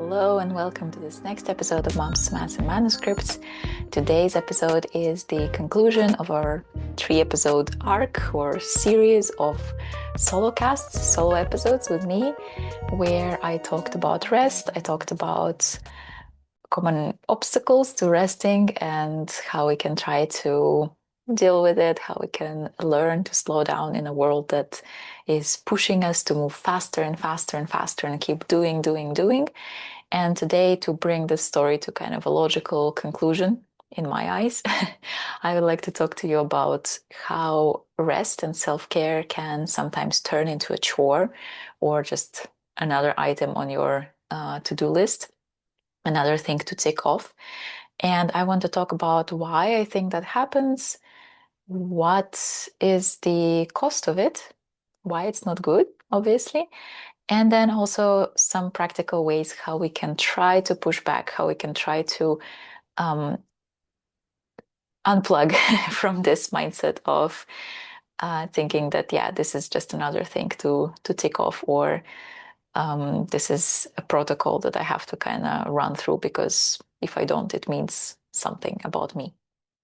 Hello and welcome to this next episode of Moms, Maths and Manuscripts. Today's episode is the conclusion of our 3-episode arc or series of solo casts, solo episodes with me, where I talked about rest, I talked about common obstacles to resting and how we can try to deal with it, how we can learn to slow down in a world that is pushing us to move faster and faster and faster and keep doing. And today, to bring this story to kind of a logical conclusion in my eyes, I would like to talk to you about how rest and self-care can sometimes turn into a chore or just another item on your to-do list, another thing to tick off. And I want to talk about why I think that happens, what is the cost of it, why it's not good, obviously, and then also some practical ways how we can try to push back, how we can try to unplug from this mindset of thinking that, yeah, this is just another thing to tick off, or this is a protocol that I have to kind of run through because if I don't, it means something about me.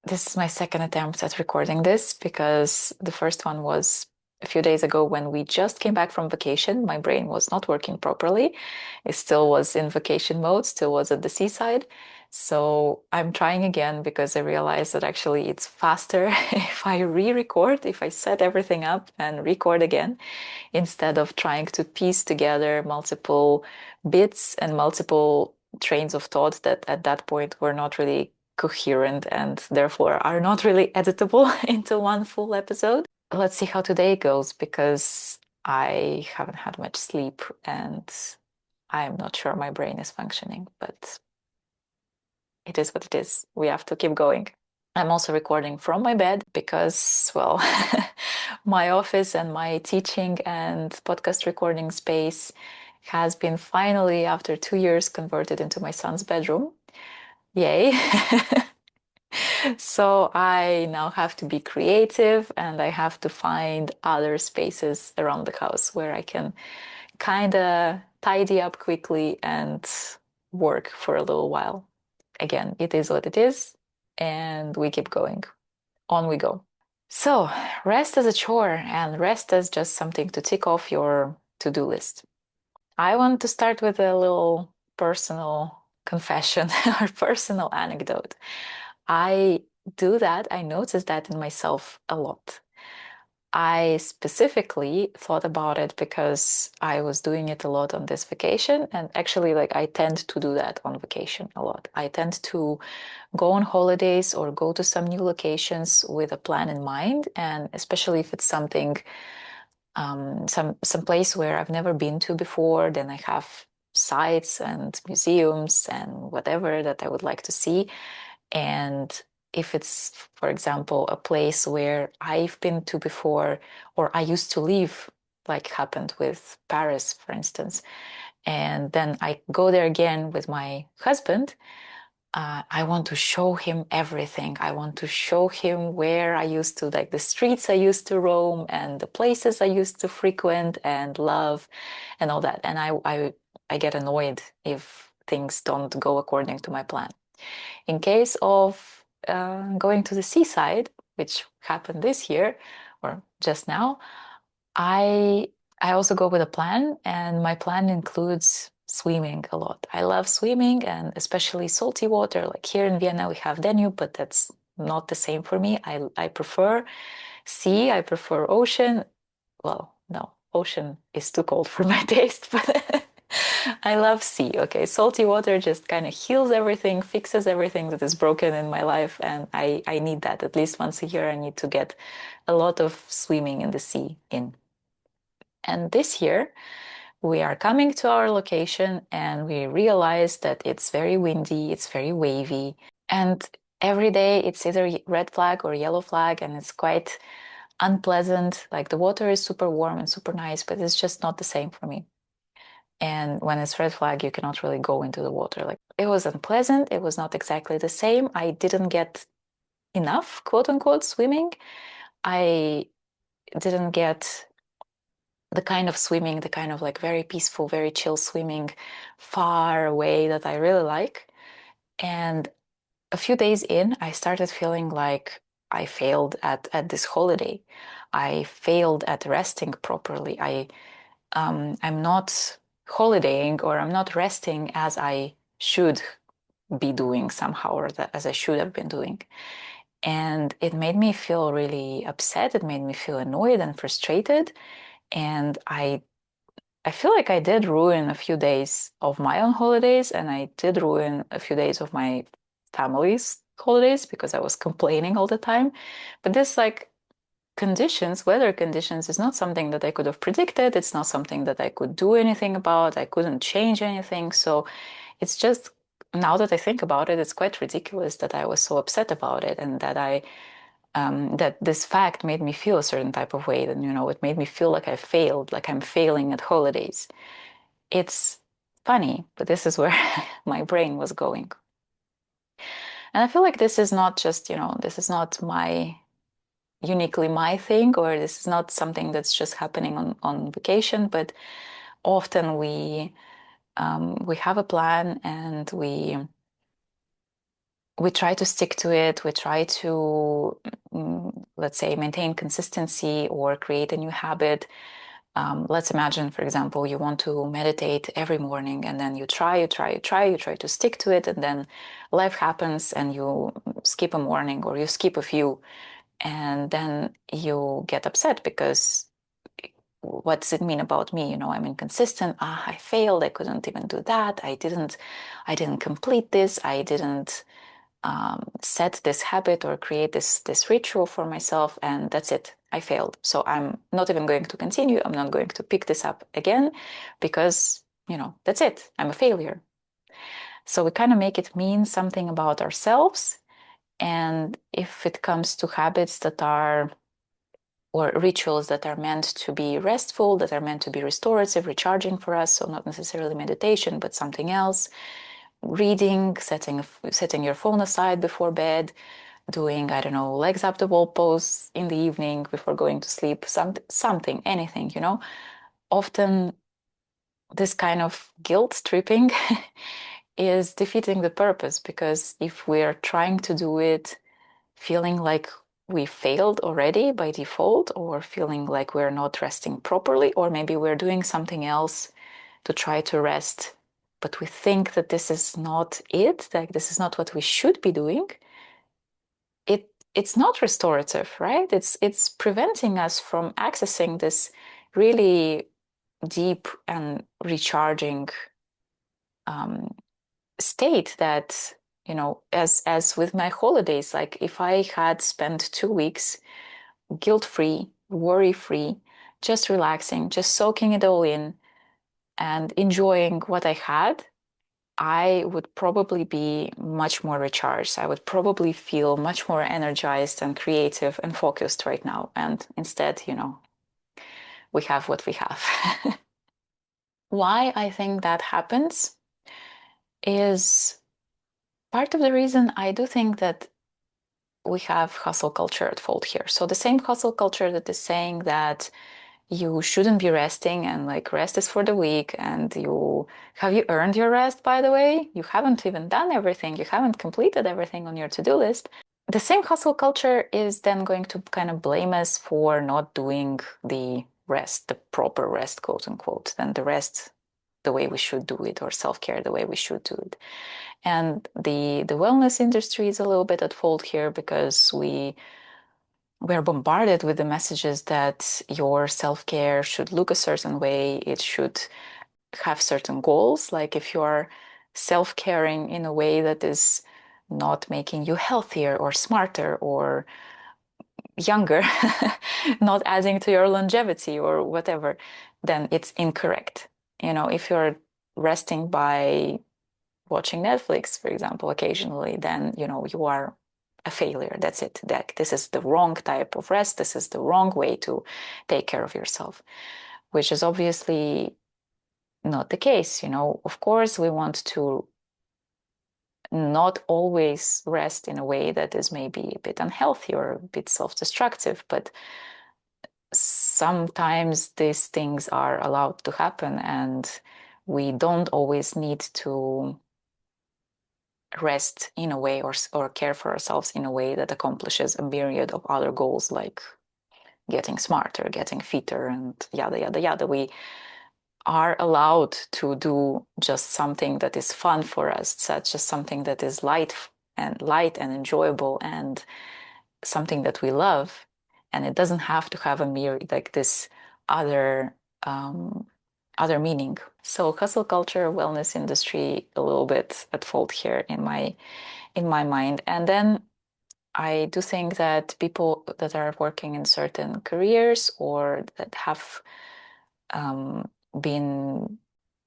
This is my second attempt at recording this because the first one was a few days ago when we just came back from vacation. My brain was not working properly. It still was in vacation mode, still was at the seaside. So I'm trying again because I realized that actually it's faster if I re-record, if I set everything up and record again, instead of trying to piece together multiple bits and multiple trains of thought that at that point were not really coherent and therefore are not really editable into one full episode. Let's see how today goes because I haven't had much sleep and I'm not sure my brain is functioning, but it is what it is. We have to keep going. I'm also recording from my bed because, well, my office and my teaching and podcast recording space has been finally, after 2 years, converted into my son's bedroom. Yay. So I now have to be creative and I have to find other spaces around the house where I can kind of tidy up quickly and work for a little while. Again, it is what it is, and we keep going. On we go. So, rest as a chore and rest as just something to tick off your to-do list. I want to start with a little personal confession or personal anecdote. I do that, I notice that in myself a lot. I specifically thought about it because I was doing it a lot on this vacation, and actually, like, I tend to do that on vacation a lot. I tend to go on holidays or go to some new locations with a plan in mind, and especially if it's something, some place where I've never been to before, then I have sites and museums and whatever that I would like to see. And if it's, for example, a place where I've been to before or I used to live, like happened with Paris, for instance, and then I go there again with my husband, I want to show him everything. I want to show him where I used to, like the streets I used to roam and the places I used to frequent and love and all that. And I get annoyed if things don't go according to my plan. In case of going to the seaside, which happened this year or just now, I I also go with a plan, and my plan includes swimming a lot. I love swimming and especially salty water. Like here in Vienna, we have Danube, but that's not the same for me. I prefer sea, I prefer ocean. Well, no, ocean is too cold for my taste, but I love sea. Okay, salty water just kind of heals everything, fixes everything that is broken in my life, and I need that at least once a year. I need to get a lot of swimming in the sea in. And this year, we are coming to our location and we realize that it's very windy, it's very wavy, and every day it's either red flag or yellow flag, and it's quite unpleasant. Like the water is super warm and super nice, but it's just not the same for me. And when it's red flag, you cannot really go into the water. Like it was unpleasant, it was not exactly the same. I didn't get enough, quote unquote, swimming. I didn't get the kind of swimming, the kind of like very peaceful, very chill swimming far away that I really like. And a few days in, I started feeling like I failed at this holiday. I failed at resting properly. I'm not holidaying, or I'm not resting as I should be doing somehow, or that, as I should have been doing. And it made me feel really upset. It made me feel annoyed and frustrated. And I feel like I did ruin a few days of my own holidays, and I did ruin a few days of my family's holidays because I was complaining all the time. But this, like, conditions, weather conditions, is not something that I could have predicted. It's not something that I could do anything about. I couldn't change anything. So it's just, now that I think about it, it's quite ridiculous that I was so upset about it, and that that this fact made me feel a certain type of way. And, it made me feel like I failed, like I'm failing at holidays. It's funny, but this is where my brain was going. And I feel like this is not just, this is not my uniquely my thing, or this is not something that's just happening on vacation, but often we have a plan, and we try to stick to it. We try to, let's say, maintain consistency or create a new habit. Let's imagine, for example, you want to meditate every morning, and then you try to stick to it, and then life happens and you skip a morning, or you skip a few, and then you get upset because what does it mean about me? I'm inconsistent. I failed. I couldn't even do that. I didn't complete this. I didn't set this habit or create this ritual for myself, and that's it. I failed. So I'm not even going to continue. I'm not going to pick this up again because, that's it. I'm a failure. So we kind of make it mean something about ourselves. And if it comes to habits that are, or rituals that are meant to be restful, that are meant to be restorative, recharging for us, so not necessarily meditation, but something else, reading, setting your phone aside before bed, doing, I don't know, legs up the wall pose in the evening before going to sleep, something, anything, often this kind of guilt tripping is defeating the purpose, because if we're trying to do it feeling like we failed already by default, or feeling like we're not resting properly, or maybe we're doing something else to try to rest, but we think that this is not it, like this is not what we should be doing, it's not restorative, right? It's preventing us from accessing this really deep and recharging um, state that, as with my holidays, like if I had spent 2 weeks guilt-free, worry-free, just relaxing, just soaking it all in and enjoying what I had, I would probably be much more recharged. I would probably feel much more energized and creative and focused right now. And instead, we have what we have. Why I think that happens is part of the reason I do think that we have hustle culture at fault here. So the same hustle culture that is saying that you shouldn't be resting, and like rest is for the weak, and you earned your rest, by the way? You haven't even done everything. You haven't completed everything on your to-do list. The same hustle culture is then going to kind of blame us for not doing the rest, the proper rest, quote unquote, then the rest the way we should do it, or self-care the way we should do it. And the wellness industry is a little bit at fault here, because we're bombarded with the messages that your self-care should look a certain way. It should have certain goals. Like if you're self-caring in a way that is not making you healthier or smarter or younger, not adding to your longevity or whatever, then it's incorrect. If you're resting by watching Netflix, for example, occasionally, then you are a failure. That's it. This is the wrong type of rest. This is the wrong way to take care of yourself, which is obviously not the case. Of course, we want to not always rest in a way that is maybe a bit unhealthy or a bit self-destructive, but sometimes these things are allowed to happen, and we don't always need to rest in a way or care for ourselves in a way that accomplishes a myriad of other goals like getting smarter, getting fitter, and yada, yada, yada. We are allowed to do just something that is fun for us, such as something that is light and enjoyable and something that we love. And it doesn't have to have a mere like this other um, other meaning. So hustle culture, wellness industry, a little bit at fault here in my mind. And then I do think that people that are working in certain careers or that have um, been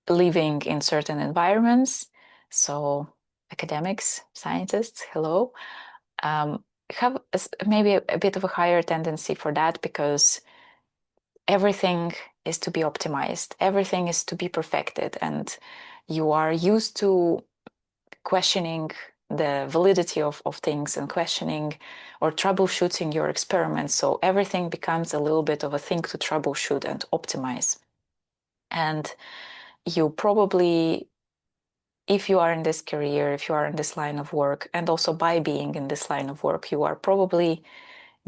living in certain environments, so academics, scientists, hello, have maybe a bit of a higher tendency for that because everything is to be optimized, everything is to be perfected, and you are used to questioning the validity of things and questioning or troubleshooting your experiments. So everything becomes a little bit of a thing to troubleshoot and optimize. And you probably, if you are in this career, if you are in this line of work, and also by being in this line of work, you are probably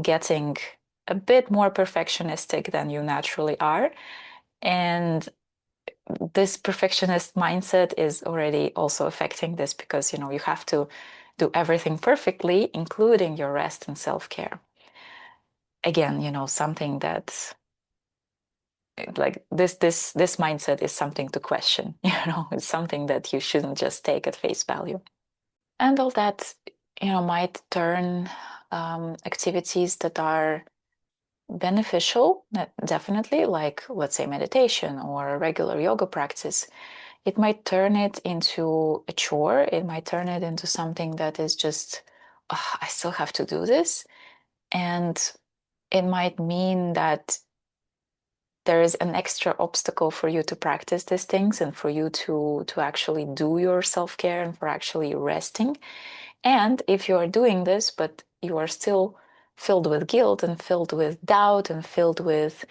getting a bit more perfectionistic than you naturally are. And this perfectionist mindset is already also affecting this because, you have to do everything perfectly, including your rest and self-care. Again, something that like this mindset is something to question. It's something that you shouldn't just take at face value. And all that, might turn activities that are beneficial, definitely, like let's say meditation or a regular yoga practice. It might turn it into a chore. It might turn it into something that is just, "Ugh, I still have to do this." And it might mean that there is an extra obstacle for you to practice these things and for you to actually do your self-care and for actually resting. And if you are doing this, but you are still filled with guilt and filled with doubt and filled with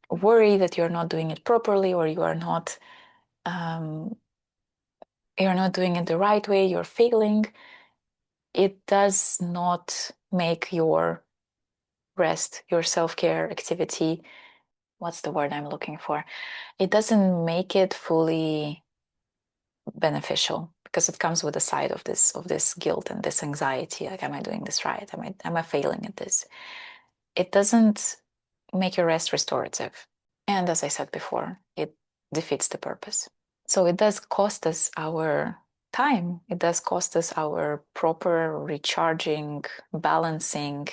worry that you're not doing it properly or um, you're not doing it the right way, you're failing, it does not make your rest, your self-care activity, what's the word I'm looking for? It doesn't make it fully beneficial because it comes with a side of this guilt and this anxiety. Like, am I doing this right? Am I failing at this? It doesn't make your rest restorative. And as I said before, it defeats the purpose. So it does cost us our time. It does cost us our proper recharging, balancing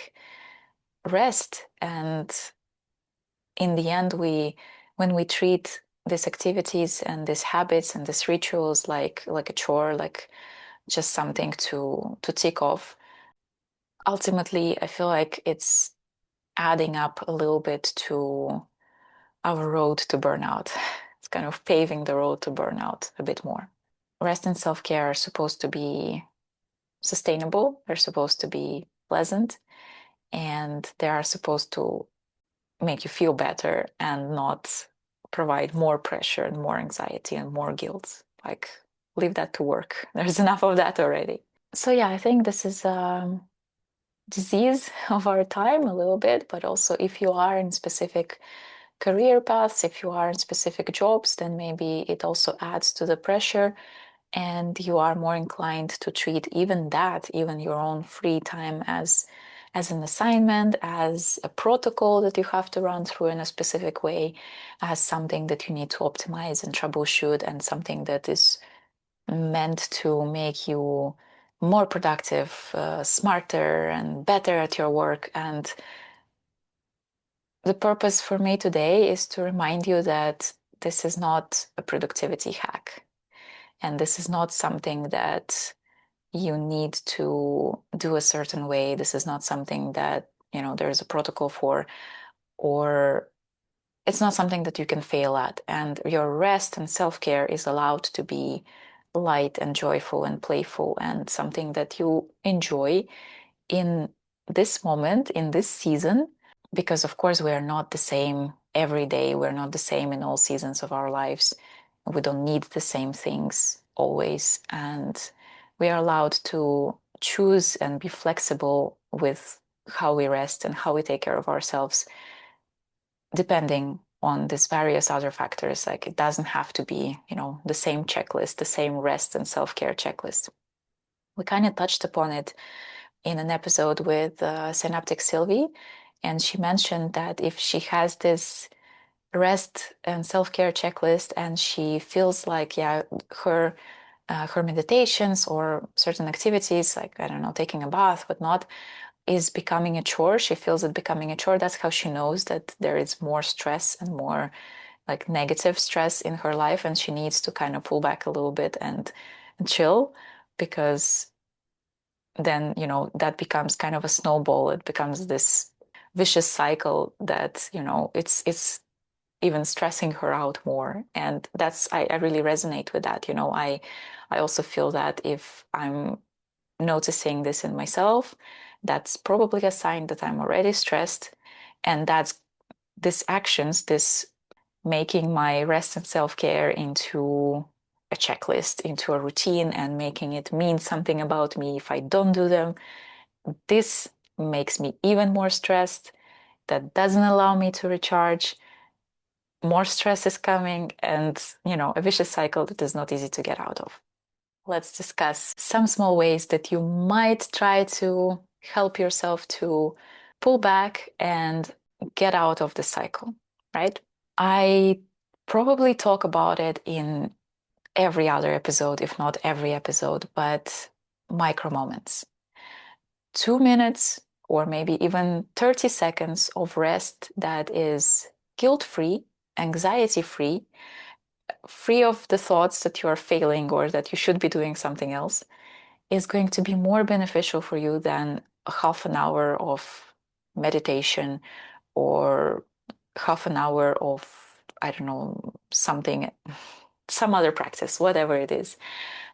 rest. And in the end, when we treat these activities and these habits and these rituals like a chore, like just something to tick off, ultimately, I feel like it's adding up a little bit to our road to burnout. It's kind of paving the road to burnout a bit more. Rest and self-care are supposed to be sustainable, they're supposed to be pleasant, and they are supposed to make you feel better and not provide more pressure and more anxiety and more guilt. Like, leave that to work. There's enough of that already. So yeah, I think this is a disease of our time a little bit, but also if you are in specific career paths, if you are in specific jobs, then maybe it also adds to the pressure and you are more inclined to treat even that, even your own free time as an assignment, as a protocol that you have to run through in a specific way, as something that you need to optimize and troubleshoot, and something that is meant to make you more productive, smarter, and better at your work. And the purpose for me today is to remind you that this is not a productivity hack. And this is not something that you need to do a certain way. This is not something that, there's a protocol for, or it's not something that you can fail at. And your rest and self-care is allowed to be light and joyful and playful and something that you enjoy in this moment, in this season. because of course we are not the same every day. We're not the same in all seasons of our lives. We don't need the same things always. And we are allowed to choose and be flexible with how we rest and how we take care of ourselves, depending on these various other factors. Like it doesn't have to be, the same checklist, the same rest and self-care checklist. We kind of touched upon it in an episode with Synaptic Sylvie, and she mentioned that if she has this rest and self-care checklist and she feels like, yeah, her meditations or certain activities, like, I don't know, taking a bath, whatnot, is becoming a chore. She feels it becoming a chore. That's how she knows that there is more stress and more like negative stress in her life, and she needs to kind of pull back a little bit and chill, because then, that becomes kind of a snowball. It becomes this vicious cycle that, it's even stressing her out more. And I really resonate with that. I also feel that if I'm noticing this in myself, that's probably a sign that I'm already stressed. And that's this actions, this making my rest and self-care into a checklist, into a routine, and making it mean something about me if I don't do them. This makes me even more stressed. That doesn't allow me to recharge. More stress is coming, and a vicious cycle that is not easy to get out of. Let's discuss some small ways that you might try to help yourself to pull back and get out of the cycle, right? I probably talk about it in every other episode, if not every episode, but micro moments. 2 minutes or maybe even 30 seconds of rest that is guilt free, anxiety free, free of the thoughts that you are failing or that you should be doing something else, is going to be more beneficial for you than a half an hour of meditation or half an hour of, I don't know, something, some other practice, whatever it is,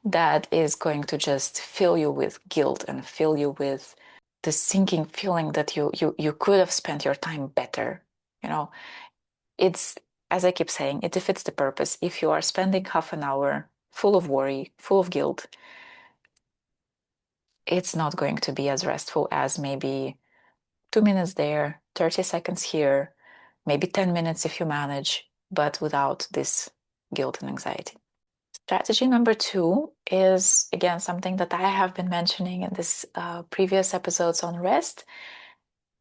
that is going to just fill you with guilt and fill you with the sinking feeling that you could have spent your time better. You know, it's, as I keep saying, it defeats the purpose. If you are spending half an hour full of worry, full of guilt, it's not going to be as restful as maybe 2 minutes there, 30 seconds here, maybe 10 minutes if you manage, but without this guilt and anxiety. Strategy number two is, again, something that I have been mentioning in this previous episodes on rest,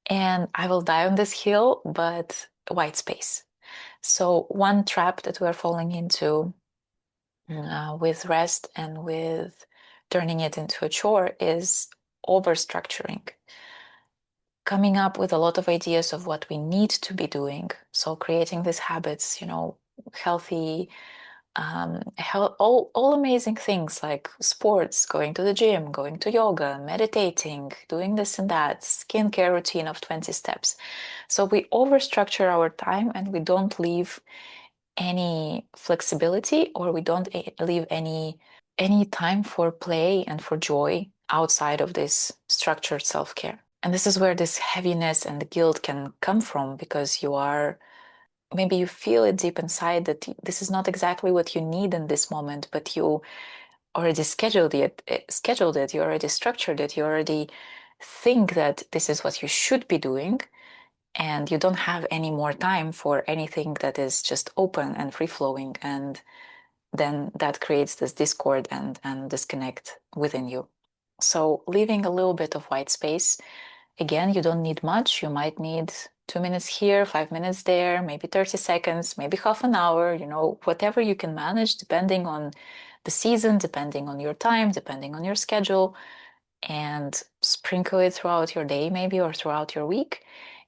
and I will die on this hill, but white space. So one trap that we're falling into with rest and with turning it into a chore is overstructuring, coming up with a lot of ideas of what we need to be doing. So creating these habits, healthy, all amazing things like sports, going to the gym, going to yoga, meditating, doing this and that, skincare routine of 20 steps. So we overstructure our time and we don't leave any flexibility, or we don't leave any time for play and for joy outside of this structured self-care. And this is where this heaviness and the guilt can come from, because maybe you feel it deep inside that this is not exactly what you need in this moment, but you already scheduled it, you already structured it, you already think that this is what you should be doing, and you don't have any more time for anything that is just open and free flowing. And then that creates this discord and disconnect within you. So leaving a little bit of white space. Again, you don't need much. You might need 2 minutes here, 5 minutes there, maybe 30 seconds, maybe half an hour, whatever you can manage, depending on the season, depending on your time, depending on your schedule, and sprinkle it throughout your day, maybe, or throughout your week,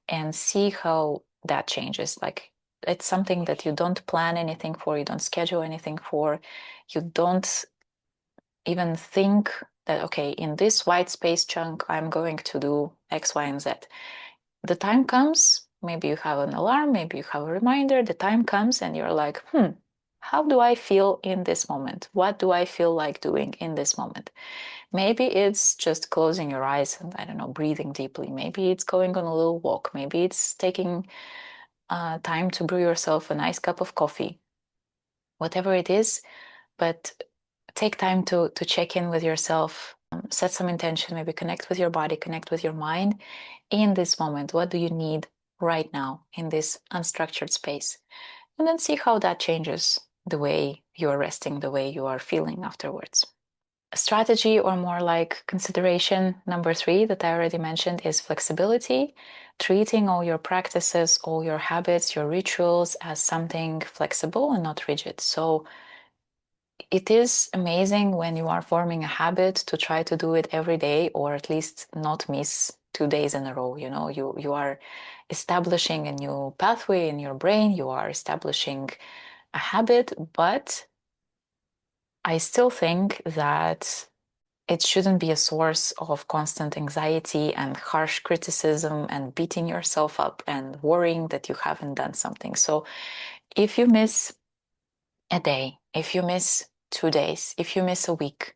and see how that changes. Like, it's something that you don't plan anything for, you don't schedule anything for, you don't even think that, okay, in this white space chunk, I'm going to do X, Y, and Z. The time comes, maybe you have an alarm, maybe you have a reminder, the time comes and you're like, how do I feel in this moment? What do I feel like doing in this moment? Maybe it's just closing your eyes and, I don't know, breathing deeply. Maybe it's going on a little walk. Maybe it's taking time to brew yourself a nice cup of coffee. Whatever it is, but take time to check in with yourself, set some intention, maybe connect with your body, connect with your mind in this moment. What do you need right now in this unstructured space? And then see how that changes the way you are resting, the way you are feeling afterwards. Strategy, or more like consideration number 3 that I already mentioned, is flexibility. Treating all your practices, all your habits, your rituals as something flexible and not rigid. So it is amazing when you are forming a habit to try to do it every day, or at least not miss 2 days in a row. You know, you are establishing a new pathway in your brain, you are establishing a habit, but I still think that it shouldn't be a source of constant anxiety and harsh criticism and beating yourself up and worrying that you haven't done something. So if you miss a day, if you miss 2 days, if you miss a week,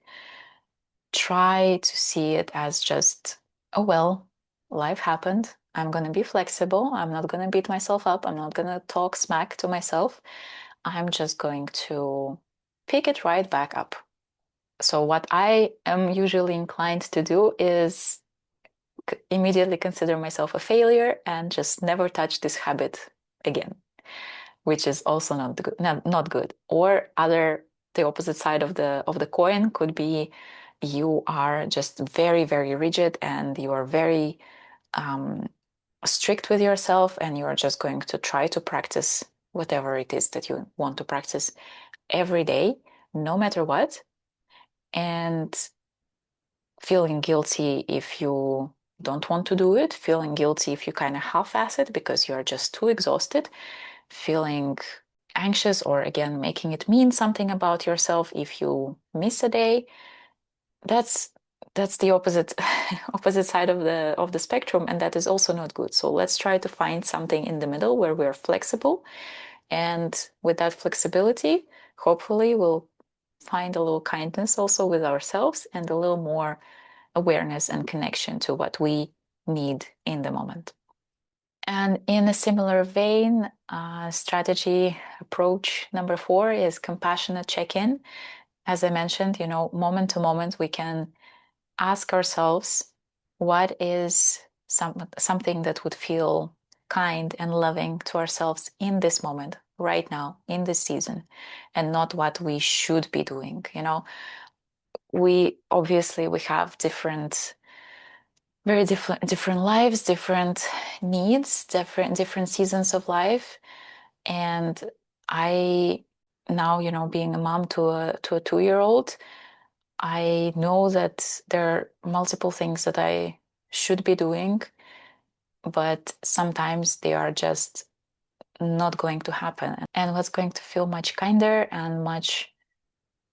try to see it as just, oh, well, life happened. I'm going to be flexible. I'm not going to beat myself up. I'm not going to talk smack to myself. I'm just going to pick it right back up. So, what I am usually inclined to do is immediately consider myself a failure and just never touch this habit again, which is also not good, not good. Or the opposite side of the coin could be you are just very, very rigid and you are very strict with yourself, and you are just going to try to practice whatever it is that you want to practice every day, no matter what, and feeling guilty if you don't want to do it, feeling guilty if you kind of half-ass it because you are just too exhausted, feeling anxious, or again making it mean something about yourself if you miss a day. That's the opposite opposite side of the spectrum, and that is also not good. So let's try to find something in the middle where we're flexible, and with that flexibility, hopefully we'll find a little kindness also with ourselves and a little more awareness and connection to what we need in the moment. And in a similar vein, strategy approach number 4 is compassionate check-in. As I mentioned, moment to moment, we can ask ourselves, what is something that would feel kind and loving to ourselves in this moment, right now, in this season, and not what we should be doing. We have very different lives, different needs, different seasons of life. And I now, being a mom to a 2-year-old, I know that there are multiple things that I should be doing, but sometimes they are just not going to happen. And what's going to feel much kinder and much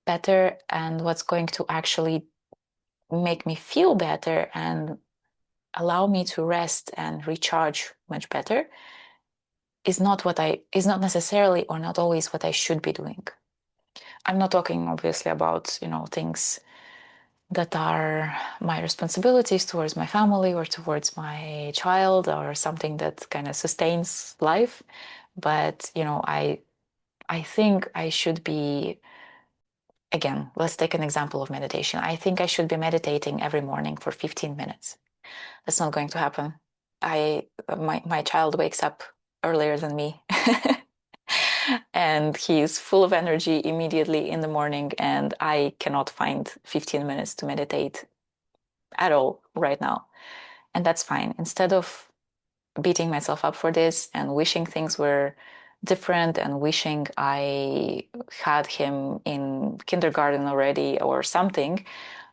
better, and what's going to actually make me feel better and allow me to rest and recharge much better, is not necessarily or not always what I should be doing. I'm not talking obviously about, things that are my responsibilities towards my family or towards my child or something that kind of sustains life. But, I think I should be, again, let's take an example of meditation. I think I should be meditating every morning for 15 minutes. That's not going to happen. My child wakes up earlier than me. And he's full of energy immediately in the morning, and I cannot find 15 minutes to meditate at all right now. And that's fine. Instead of beating myself up for this and wishing things were different and wishing I had him in kindergarten already or something,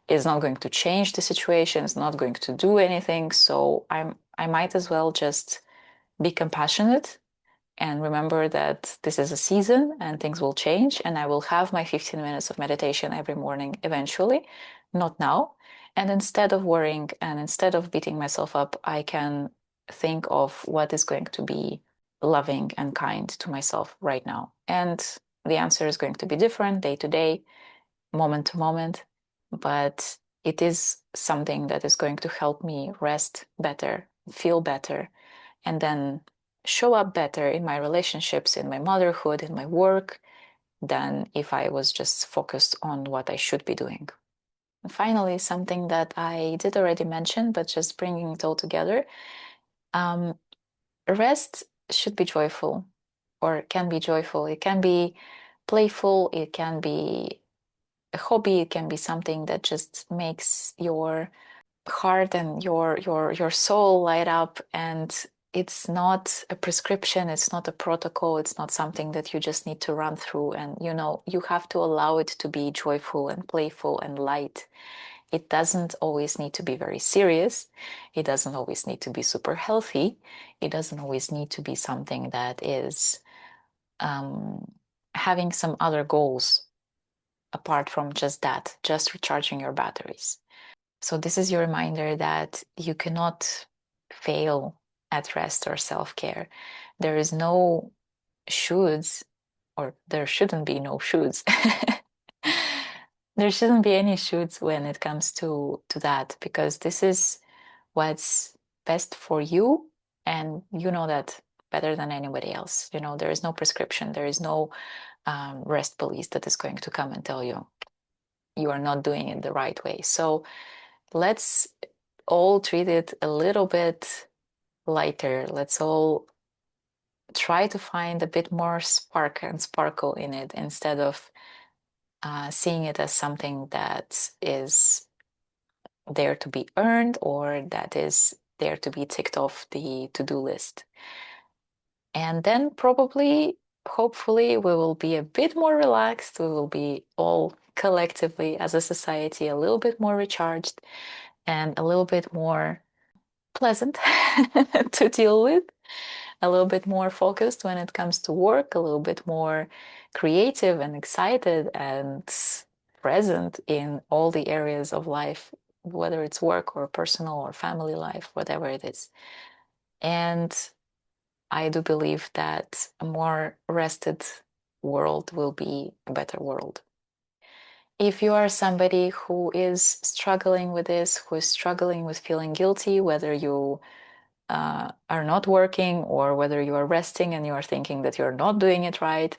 is not going to change the situation, it's not going to do anything. So I might as well just be compassionate and remember that this is a season and things will change, and I will have my 15 minutes of meditation every morning eventually, not now. And instead of worrying and instead of beating myself up, I can think of what is going to be loving and kind to myself right now. And The answer is going to be different day to day, moment to moment, but it is something that is going to help me rest better, feel better, and then show up better in my relationships, in my motherhood, in my work, than if I was just focused on what I should be doing. And finally, something that I did already mention, but just bringing it all together, rest should be joyful, or can be joyful. It can be playful, it can be a hobby, it can be something that just makes your heart and your soul light up. And it's not a prescription, it's not a protocol, it's not something that you just need to run through. And you have to allow it to be joyful and playful and light. It doesn't always need to be very serious. It doesn't always need to be super healthy. It doesn't always need to be something that is having some other goals apart from just that, just recharging your batteries. So this is your reminder that you cannot fail at rest or self-care. There is no shoulds, or there shouldn't be no shoulds. There shouldn't be any shoulds when it comes to that, because this is what's best for you, and you know that better than anybody else. There is no prescription, there is no rest police that is going to come and tell you you are not doing it the right way. So let's all treat it a little bit lighter. Let's all try to find a bit more spark and sparkle in it, instead of seeing it as something that is there to be earned, or that is there to be ticked off the to-do list. And then probably, hopefully, we will be a bit more relaxed. We will be all collectively as a society a little bit more recharged and a little bit more pleasant to deal with, a little bit more focused when it comes to work, a little bit more creative and excited and present in all the areas of life, whether it's work or personal or family life, whatever it is. And I do believe that a more rested world will be a better world. If you are somebody who is struggling with this, who is struggling with feeling guilty, whether you are not working or whether you are resting and you are thinking that you're not doing it right,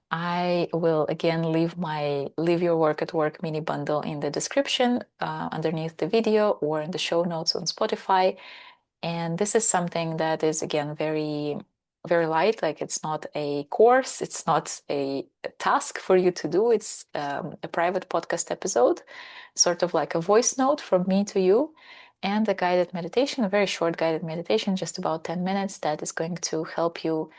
I will again leave your work at work mini bundle in the description underneath the video, or in the show notes on Spotify. And this is something that is, again, very, very light. Like, it's not a course, it's not a task for you to do. It's a private podcast episode, sort of like a voice note from me to you, and a guided meditation, a very short guided meditation, just about 10 minutes, that is going to help you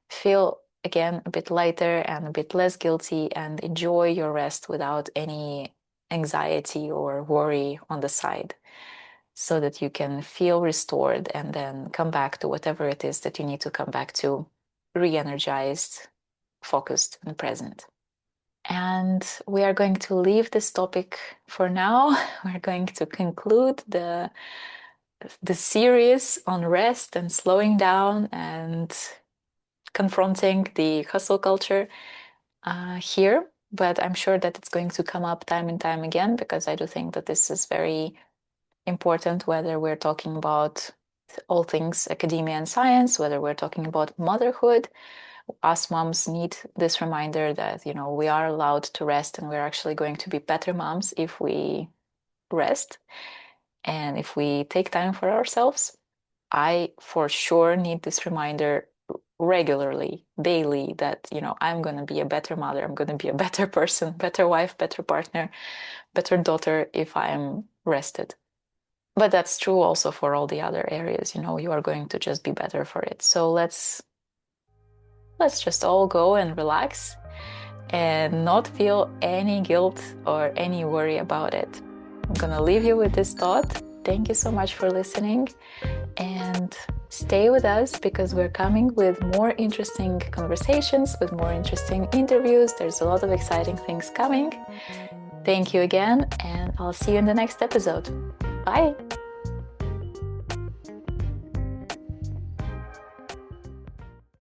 feel, again, a bit lighter and a bit less guilty, and enjoy your rest without any anxiety or worry on the side, so that you can feel restored and then come back to whatever it is that you need to come back to, re-energized, focused, and present. And we are going to leave this topic for now. We're going to conclude the series on rest and slowing down and confronting the hustle culture here. But I'm sure that it's going to come up time and time again, because I do think that this is very important, whether we're talking about all things academia and science, whether we're talking about motherhood. Us moms need this reminder that, we are allowed to rest, and we're actually going to be better moms if we rest and if we take time for ourselves. I for sure need this reminder regularly, daily, that, I'm going to be a better mother, I'm going to be a better person, better wife, better partner, better daughter if I'm rested. But that's true also for all the other areas. You are going to just be better for it. So let's just all go and relax and not feel any guilt or any worry about it. I'm gonna leave you with this thought. Thank you so much for listening, and stay with us, because we're coming with more interesting conversations, with more interesting interviews. There's a lot of exciting things coming. Thank you again, and I'll see you in the next episode. Bye.